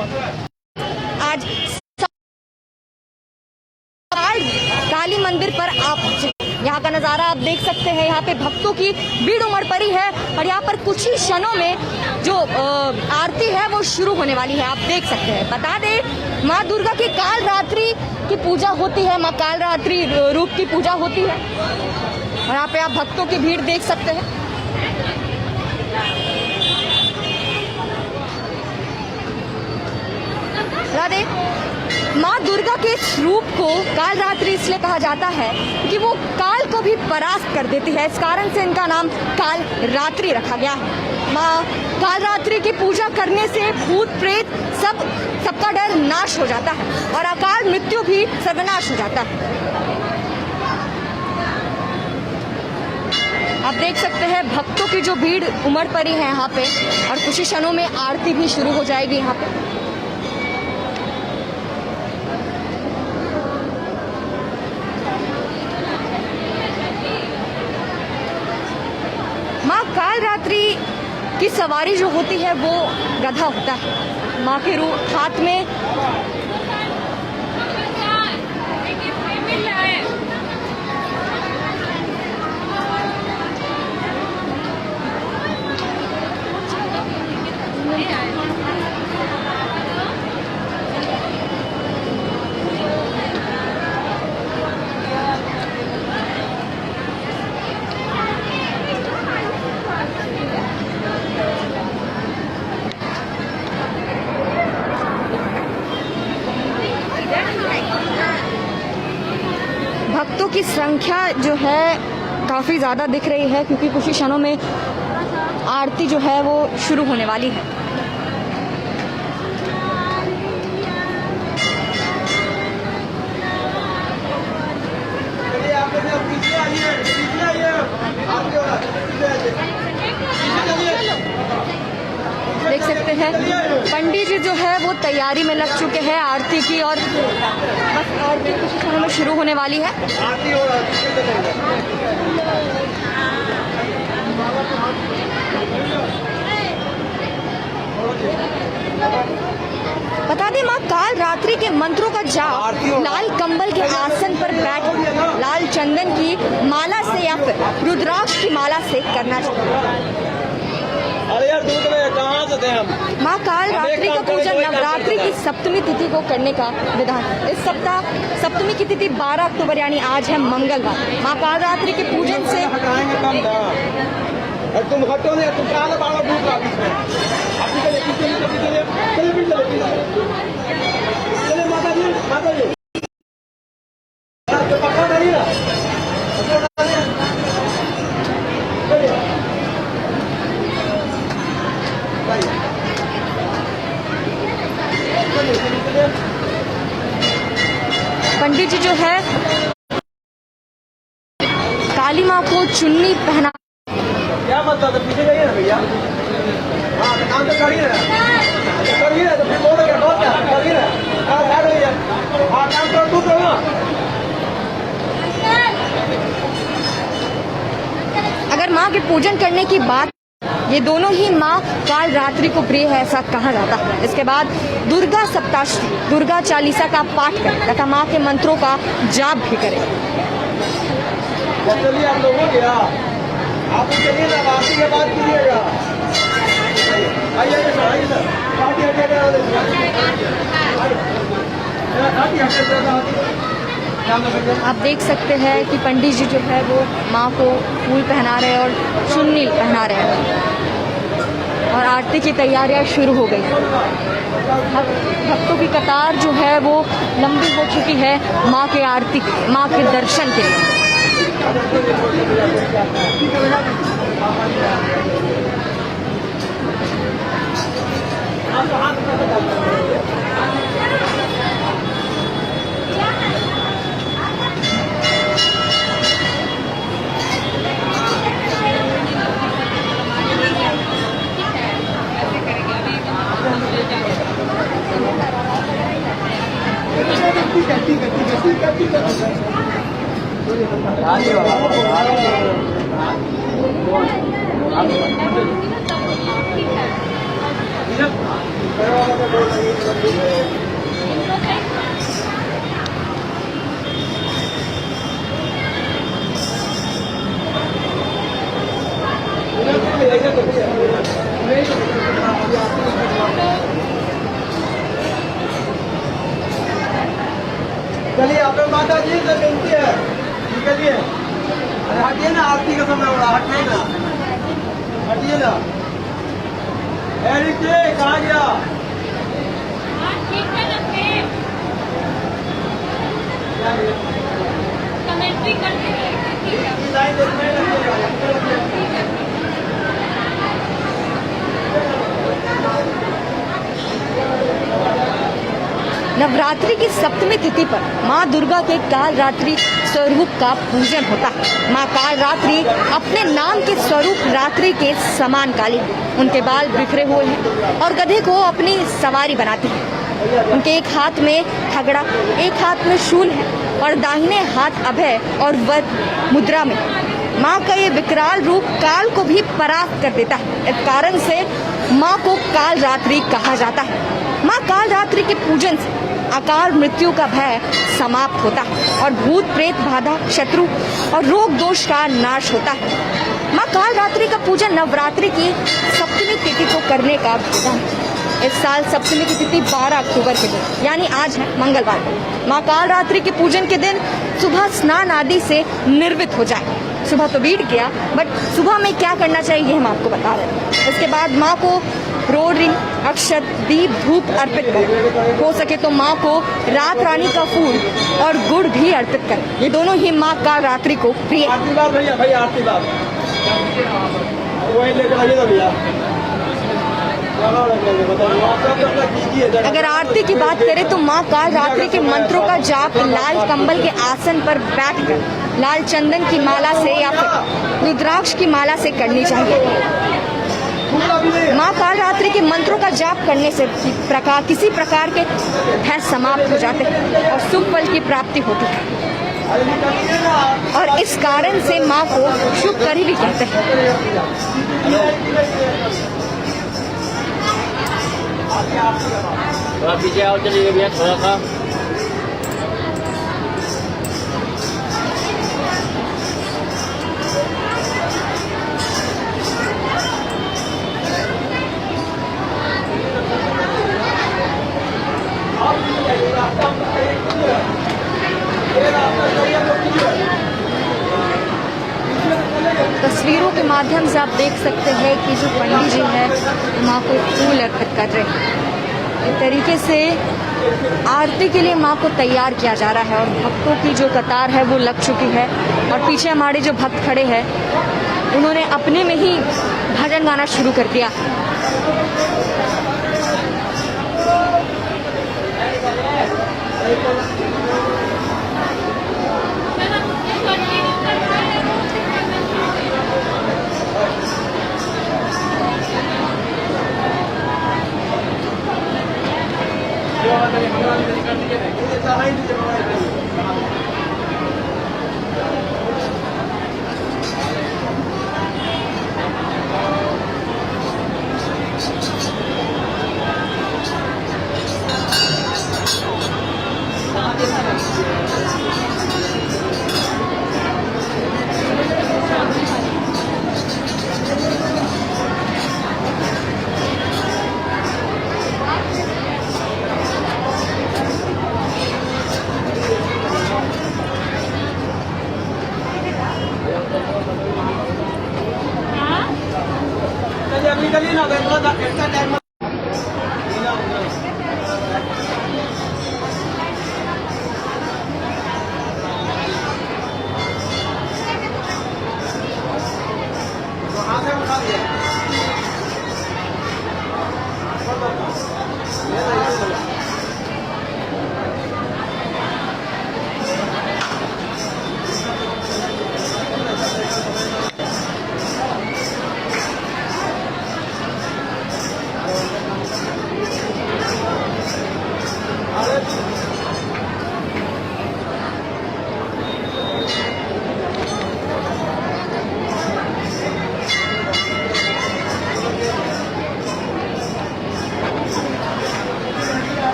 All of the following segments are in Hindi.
आज काली मंदिर पर आप यहाँ का नज़ारा आप देख सकते हैं। यहाँ पे भक्तों की भीड़ उमड़ पड़ी है और यहाँ पर कुछ ही क्षणों में जो आरती है वो शुरू होने वाली है। आप देख सकते हैं। बता दें, माँ दुर्गा की काल रात्रि की पूजा होती है, माँ काल रात्रि रूप की पूजा होती है और यहाँ पे आप भक्तों की भीड़ देख सकते हैं। राधे, माँ दुर्गा के इस रूप को काल रात्रि इसलिए कहा जाता है कि वो काल को भी परास्त कर देती है। इस कारण से इनका नाम काल रात्रि रखा गया है। माँ काल रात्रि की पूजा करने से भूत प्रेत सबका डर नाश हो जाता है और अकाल मृत्यु भी सर्वनाश हो जाता है। आप देख सकते हैं भक्तों की जो भीड़ उमड़ पड़ी है यहाँ पे और कुछ ही क्षणों में आरती भी शुरू हो जाएगी। यहाँ पे माँ काल रात्रि की सवारी जो होती है वो गधा होता है। माँ के रूप हाथ में भक्तों की संख्या जो है काफ़ी ज़्यादा दिख रही है क्योंकि कुछ ही क्षणों में आरती जो है वो शुरू होने वाली है। देख सकते हैं पंडित जी जो है वो तैयारी में लग चुके हैं आरती की और बस आरती कुछ क्षणों में शुरू होने वाली है। बता दें, माँ काल रात्रि के मंत्रों का जाप लाल कंबल के आसन पर बैठ लाल चंदन की माला से या फिर रुद्राक्ष की माला से करना चाहिए। अरे यार दूध में कहाँ से थे हम। माँ काल रात्रि का पूजन नवरात्रि की सप्तमी तिथि को करने का विधान। इस सप्ताह सप्तमी की तिथि 12 अक्टूबर यानी आज है मंगलवार। माँ काल रात्रि के पूजन से तुम हटो नहीं, तुम कहाँ बाड़ा दूध का चले माता जी, माता जी पंडित जी जो है काली माँ को चुन्नी पहना। क्या मतलब है, पीछे जाइए ना भैया। हाँ तो काम तो करिए ना, तो फिर बोलोगे बहुत क्या करिए ना। हाँ बैठ भैया, हाँ काम तो तू करो ना। अगर माँ के पूजन करने की बात, ये दोनों ही माँ काल रात्रि को प्रिय है ऐसा कहा जाता है। इसके बाद दुर्गा सप्ताष्टमी दुर्गा चालीसा का पाठ करें तथा माँ के मंत्रों का जाप भी करें। चलिए आप लोगों के आप चलिए ना, आरती के बाद कीजिएगा। आइए सर, आप देख सकते हैं कि पंडित जी जो है वो माँ को फूल पहना रहे हैं और चुन्नी पहना रहे हैं और आरती की तैयारियां शुरू हो गई। भक्तों की कतार जो है वो लंबी हो चुकी है माँ के आरती माँ के दर्शन के लिए। आप चलिए आपका माता जी से विनती है, निकलिए। अरे हटिए ना, आरती का समय हो रहा, हटिए ना, हटिए ना। एरिक जी कहाँ गया? कमेंट्री करते हैं। लाइन देखने लगिएगा। नवरात्रि की सप्तमी तिथि पर माँ दुर्गा के काल रात्रि स्वरूप का पूजन होता है। माँ काल रात्रि अपने नाम के स्वरूप रात्रि के समान काली है। उनके बाल बिखरे हुए हैं और गधे को अपनी सवारी बनाती है। उनके एक हाथ में खगड़ा, एक हाथ में शूल है और दाहिने हाथ अभय और वध मुद्रा में। माँ का ये विकराल रूप काल को भी परास्त कर देता है। इस कारण से माँ को काल रात्रि कहा जाता है। माँ काल रात्रि के पूजन से अकाल मृत्यु का भय समाप्त होता है और भूत प्रेत बाधा, शत्रु और रोग दोष का नाश होता है। माँ काल रात्रि का पूजन नवरात्रि की सप्तमी तिथि को करने का विधान है। इस साल सप्तमी की तिथि 12 अक्टूबर के दिन यानी आज है मंगलवार को। माँ काल रात्रि के पूजन के दिन सुबह स्नान आदि से निर्वित हो जाए। सुबह तो बीत गया, बट सुबह में क्या करना चाहिए हम आपको बता रहे हैं। इसके बाद माँ को रोड़ी, अक्षत, दीप, धूप अर्पित करें। हो सके तो माँ को रात रानी का फूल और गुड़ भी अर्पित करें। ये दोनों ही माँ काल रात्रि को प्रिय। आरती बात भैया, भैया आरती बात वही लेकर आइए ना भैया। अगर आरती की बात करें तो माँ काल रात्रि के मंत्रों का जाप लाल कंबल के आसन पर बैठकर लाल चंदन की माला से या फिर रुद्राक्ष की माला से करनी चाहिए। माँ काल रात्रि के मंत्रों का जाप करने से किसी प्रकार के भय समाप्त हो जाते हैं और शुभ फल की प्राप्ति होती है और इस कारण से माँ को शुभ करी भी कहते हैं। थोड़ा पीछे आओ, चलिए भैया थोड़ा सा। तस्वीरों के माध्यम से आप देख सकते हैं कि जो पंडित जी है माँ को फूल अर्पित कर रहे हैं। इस तरीके से आरती के लिए माँ को तैयार किया जा रहा है और भक्तों की जो कतार है वो लग चुकी है और पीछे हमारे जो भक्त खड़े हैं उन्होंने अपने में ही भजन गाना शुरू कर दिया।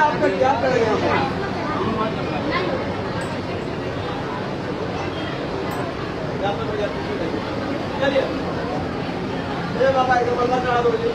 आप करिए, आप करेंगे यहाँ पे। चलिए ये बाबा एक बल्ला चढ़ा दो जी।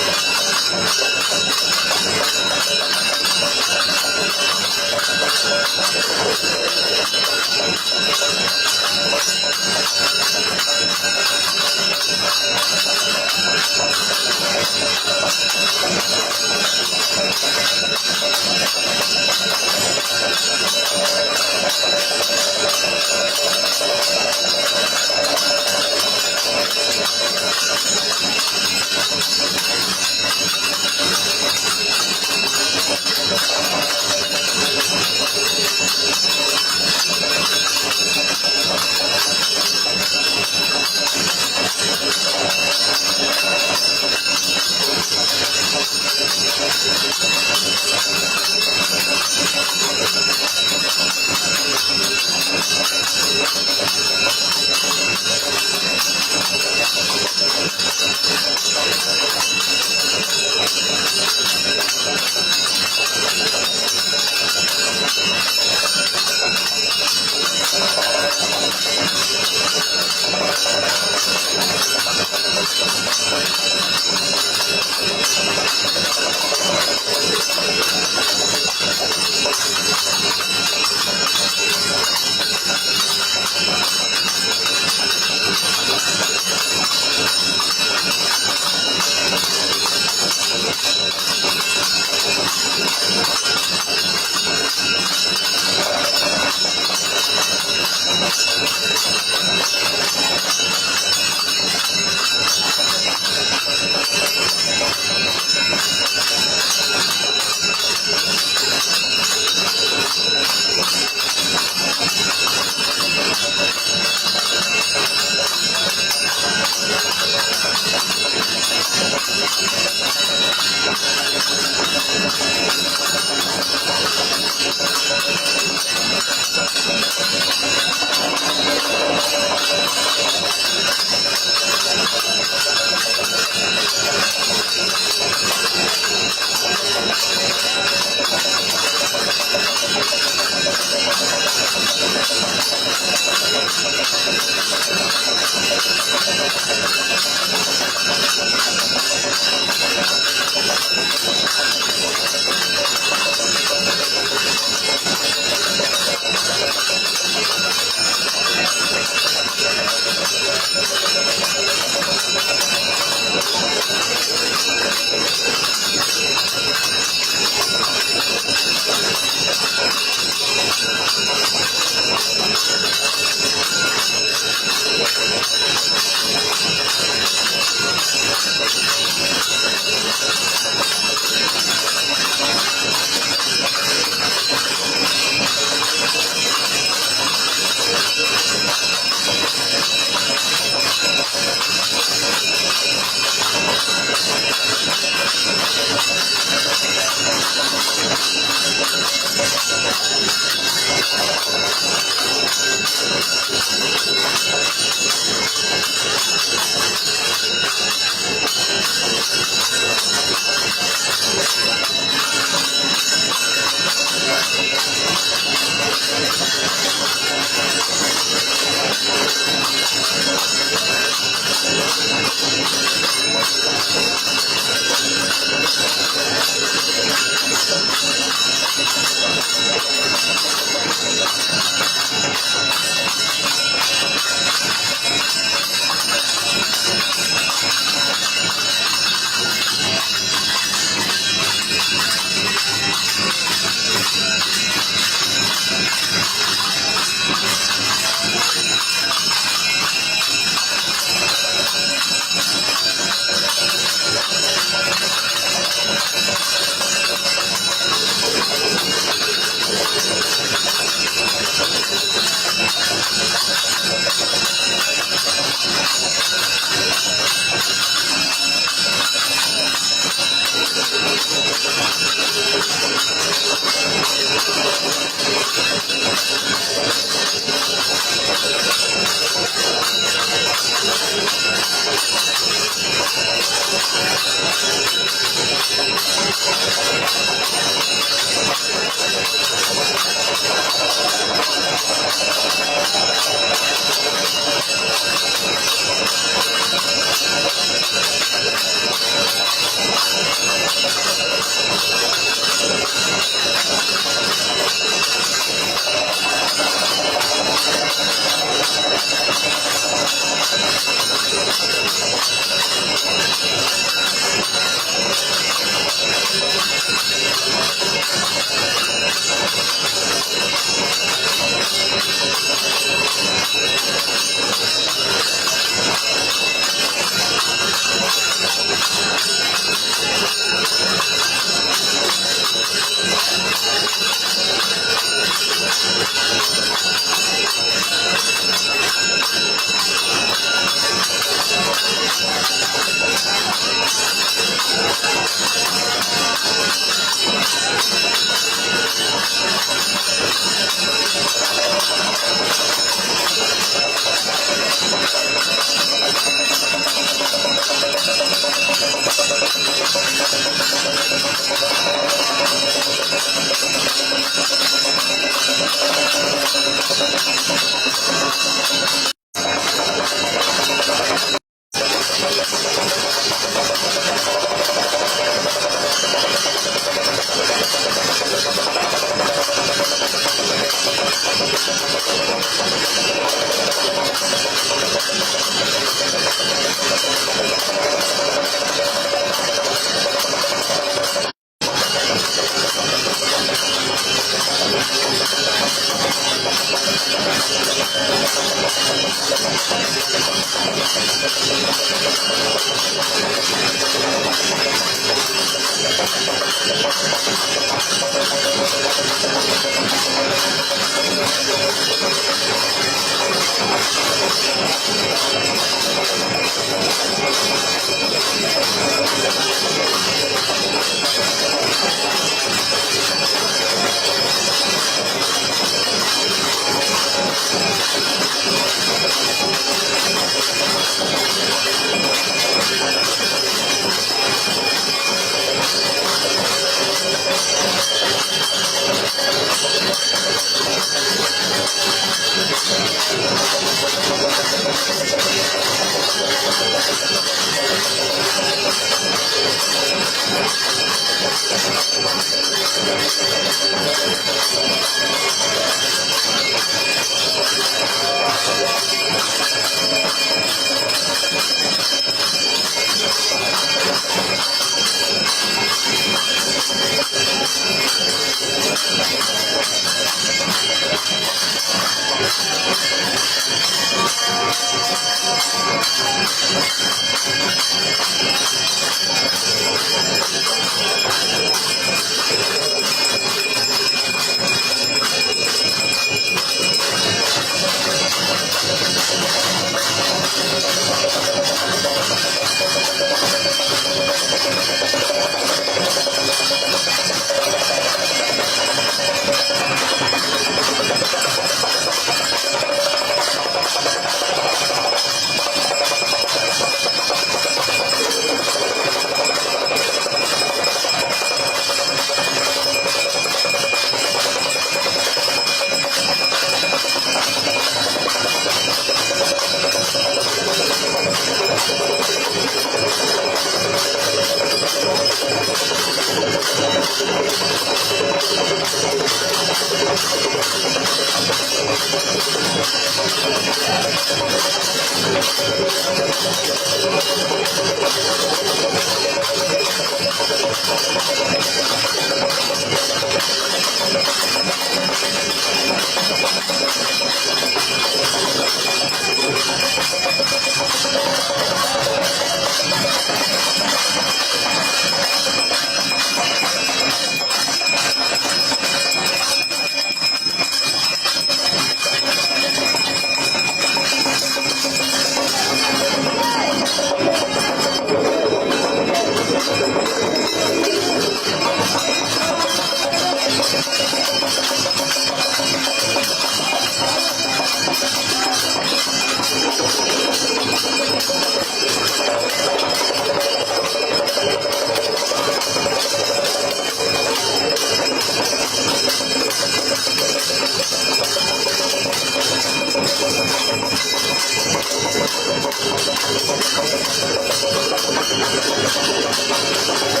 है